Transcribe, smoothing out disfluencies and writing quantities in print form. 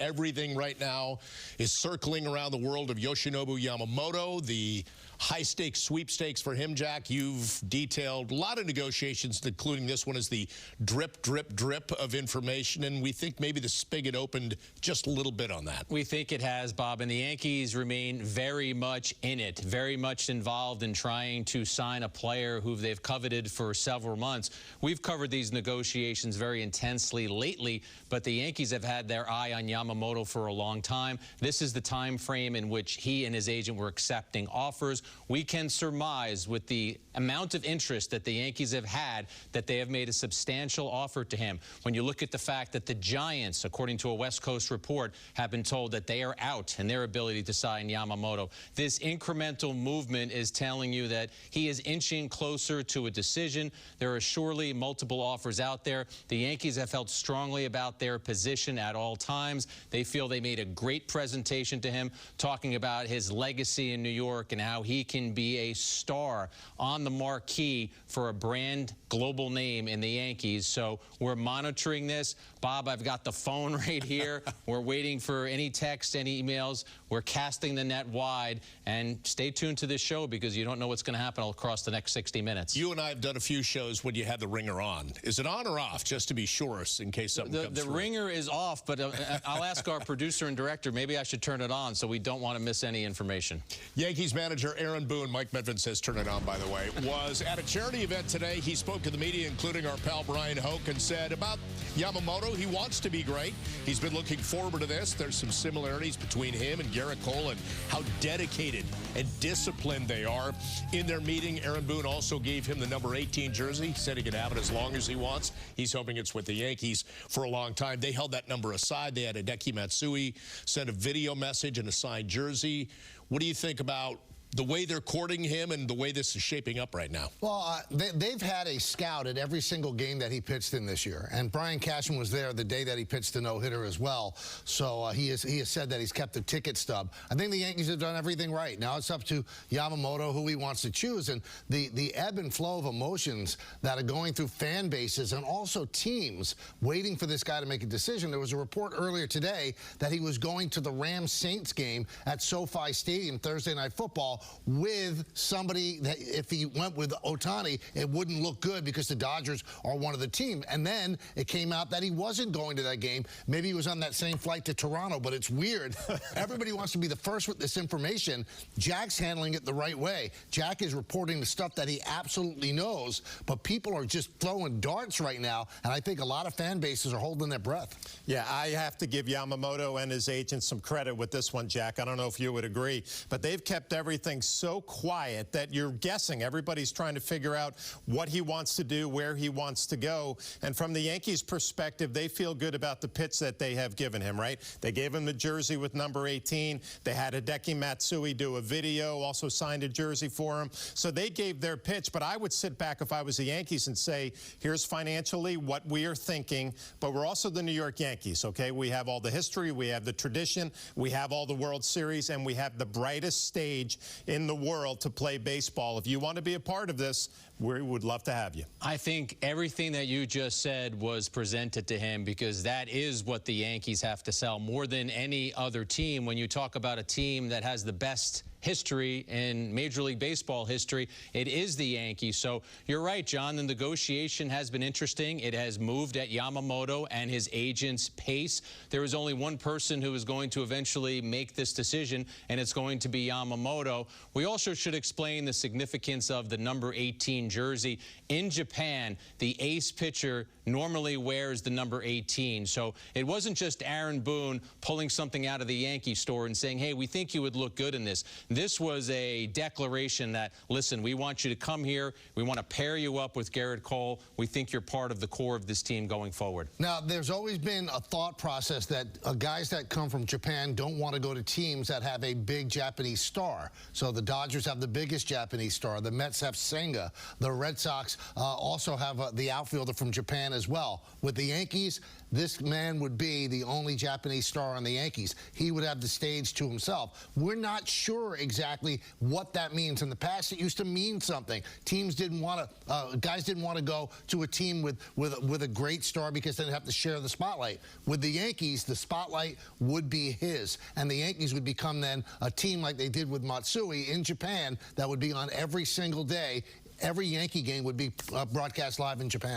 Everything right now is circling around the world of Yoshinobu Yamamoto, the high-stakes sweepstakes for him, Jack. You've detailed a lot of negotiations, including this one is the drip, drip, drip of information, and we think maybe the spigot opened just a little bit on that. We think it has, Bob, and the Yankees remain very much in it, very much involved in trying to sign a player who they've coveted for several months. We've covered these negotiations very intensely lately, but the Yankees have had their eye on Yamamoto for a long time. This is the time frame in which he and his agent were accepting offers. We can surmise, with the amount of interest that the Yankees have had, that they have made a substantial offer to him. When you look at the fact that the Giants, according to a West Coast report, have been told that they are out in their ability to sign Yamamoto, this incremental movement is telling you that he is inching closer to a decision. There are surely multiple offers out there. The Yankees have felt strongly about their position at all times. They feel they made a great presentation to him, talking about his legacy in New York and how he can be a star on the marquee for a brand global name in the Yankees. So we're monitoring this. Bob, I've got the phone right here. We're waiting for any texts, any emails. We're casting the net wide. And stay tuned to this show because you don't know what's going to happen across the next 60 minutes. You and I have done a few shows when you had the ringer on. Is it on or off, just to be sure, in case something comes through? The ringer is off, but I'll ask our producer and director, maybe I should turn it on so we don't want to miss any information. Yankees manager Aaron Boone, Mike Medin says turn it on, by the way, was at a charity event today. He spoke to the media, including our pal Brian Hoke, and said about Yamamoto, he wants to be great. He's been looking forward to this. There's some similarities between him and Garrett Cole and how dedicated and disciplined they are. In their meeting, Aaron Boone also gave him the number 18 jersey. He said he could have it as long as he wants. He's hoping it's with the Yankees for a long time. They held that number aside. They had Hideki Matsui send a video message and a signed jersey. What do you think about the way they're courting him and the way this is shaping up right now? Well, they've had a scout at every single game that he pitched in this year. And Brian Cashman was there the day that he pitched the no-hitter as well. So he has said that he's kept the ticket stub. I think the Yankees have done everything right. Now it's up to Yamamoto who he wants to choose. And the ebb and flow of emotions that are going through fan bases and also teams waiting for this guy to make a decision. There was a report earlier today that he was going to the Rams-Saints game at SoFi Stadium Thursday Night Football with somebody that if he went with Ohtani, it wouldn't look good because the Dodgers are one of the team. And then it came out that he wasn't going to that game. Maybe he was on that same flight to Toronto, but it's weird. Everybody wants to be the first with this information. Jack's handling it the right way. Jack is reporting the stuff that he absolutely knows, but people are just throwing darts right now, and I think a lot of fan bases are holding their breath. Yeah, I have to give Yamamoto and his agent some credit with this one, Jack. I don't know if you would agree, but they've kept everything so quiet that you're guessing. Everybody's trying to figure out what he wants to do, where he wants to go. And from the Yankees' perspective, they feel good about the pitch that they have given him, right? They gave him the jersey with number 18. They had Hideki Matsui do a video, also signed a jersey for him. So they gave their pitch. But I would sit back if I was the Yankees and say, here's financially what we are thinking, but we're also the New York Yankees, okay? We have all the history, we have the tradition, we have all the World Series, and we have the brightest stage in the world to play baseball. If you want to be a part of this, we would love to have you. I think everything that you just said was presented to him because that is what the Yankees have to sell more than any other team. When you talk about a team that has the best history in Major League Baseball history, it is the Yankees. So you're right, John, the negotiation has been interesting. It has moved at Yamamoto and his agent's pace. There is only one person who is going to eventually make this decision, and it's going to be Yamamoto. We also should explain the significance of the number 18 jersey. In Japan, the ace pitcher normally wears the number 18. So it wasn't just Aaron Boone pulling something out of the Yankee store and saying, hey, we think you would look good in this. This was a declaration that, listen, we want you to come here. We want to pair you up with Garrett Cole. We think you're part of the core of this team going forward. Now, there's always been a thought process that guys that come from Japan don't want to go to teams that have a big Japanese star. So the Dodgers have the biggest Japanese star. The Mets have Senga. The Red Sox also have the outfielder from Japan as well. With the Yankees, this man would be the only Japanese star on the Yankees. He would have the stage to himself. We're not sure exactly what that means. In the past, it used to mean something. Teams didn't want to, guys didn't want to go to a team with a great star because they'd have to share the spotlight. With the Yankees, the spotlight would be his, and the Yankees would become then a team like they did with Matsui in Japan that would be on every single day. Every Yankee game would be broadcast live in Japan.